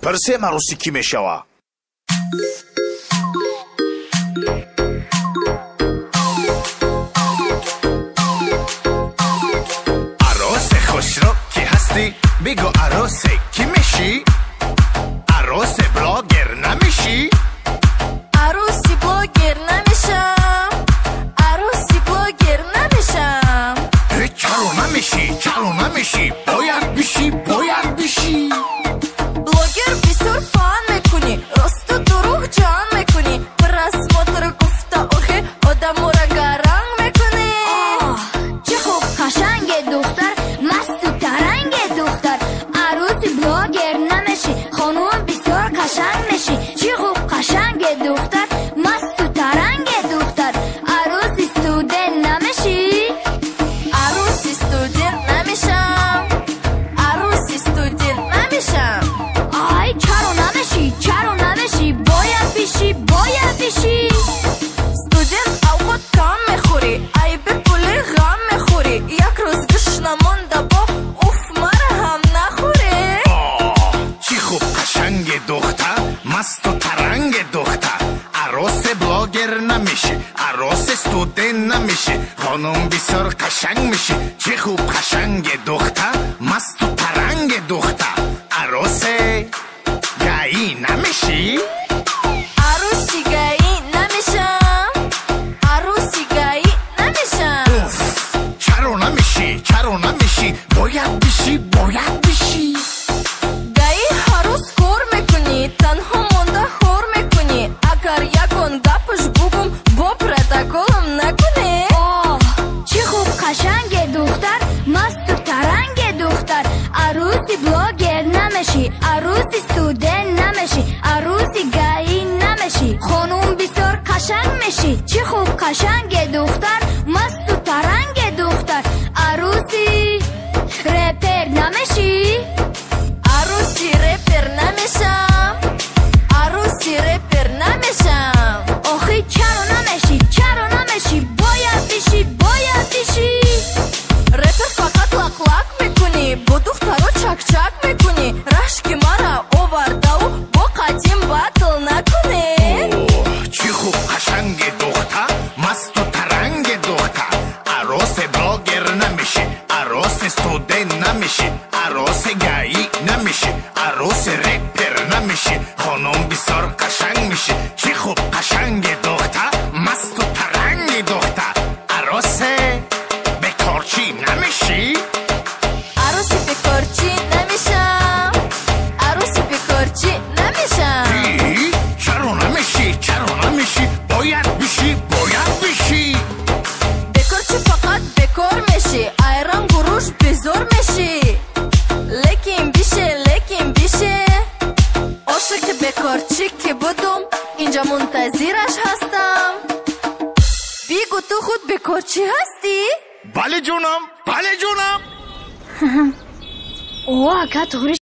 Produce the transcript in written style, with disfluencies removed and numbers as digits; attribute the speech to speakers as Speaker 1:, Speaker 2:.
Speaker 1: پرسیم عروسی کی میشوه؟ عروس خوشرو کی هستی؟ بگو عروس کی میشی؟ عروس بلاگر نمیشی؟
Speaker 2: عروسی بلاگر نمیشم، عروسی بلاگر نمیشم.
Speaker 1: چرا نمیشی؟ باید بشی.
Speaker 2: بلاگر بسیار فان میکنی، راست و دروغ جان میکنی، پرسماتر گفته آخه آدم را گرنگ میکنی.
Speaker 3: چه خوب قشنگ دختر، مست و ترنگ دختر. عروسی بلاگر نمیشی، خانوم بسیار قشنگ میشی. چه خوب قشنگ دختر، مست و ترنگ دختر. عروسی استودنت نمیشی؟
Speaker 2: عروسی استودنت نمیشم، عروسی استودنت نمیشم.
Speaker 3: آی چرا نمیشی؟ باید بشی.
Speaker 2: استودنت اوقات کم میخوری، ای به پول غم میخوری. یک روز گوش نمانده با اوف مرا هم نخوری.
Speaker 1: چی خوب قشنگ دختر، مست و ترنگ دختر. عروس بلاگر نمیشه، عروس استودنت نمیشه، خانم بسیار قشنگ میشه. چی خوب قشنگ دختر، مست و ترنگ دختر. عروس گایی نمیشی؟
Speaker 2: عروسی گایی نمیشم، عروسی گایی نمیشم.
Speaker 1: چرا نمیشی؟ باید بشی.
Speaker 2: گایی هر روز کار میکنی، تنها مانده خور میکنی. اگر یکان گپش بگم با پروتکلم نکنی.
Speaker 3: چه خوب قشنگ دختر، مست و ترنگ دختر. عروسی بلاگر نمیشی، عروسی استودنت نمیشی، عروسی گایی نمیشی، خانوم بسیار قشنگ میشی. چه خوب قشنگ دختر، مست و ترنگ دختر. عروسی رپر نمیشی؟
Speaker 2: عروسی رپر نمیشم، عروسی رپر نمیشم.
Speaker 3: آخه چرا نمیشی؟ باید بشی.
Speaker 2: رپر فقط لق لق میکنی، با دخترها چک چک میکنی. رشک مرا آورده و با قدیم بطل نکنی.
Speaker 1: چی خوب قشنگ دختر، مست و ترنگ دختر. عروس بلاگر نمیشه، عروس استودنت نمیشه، عروس گایی نمیشه، عروس رپر نمیشه، خانم بسیار قشنگ میشه. چی خوب قشنگ دختر، مست و ترنگ دختر. عروس بکارچی نمیشی؟
Speaker 2: عروسی بکارچی نمیشم، عروسی بکارچی نمیشم.
Speaker 1: چرا نمیشی؟ باید بشی.
Speaker 2: بکارچی فقط بکار میشی، ایران گروش بزار میشی. لیکن بیشه عاشق بکارچی که بودم، اینجا منتظرش هستم. بگو تو خود بکارچی هستی؟
Speaker 1: بله جونم.
Speaker 3: اوه کاتوری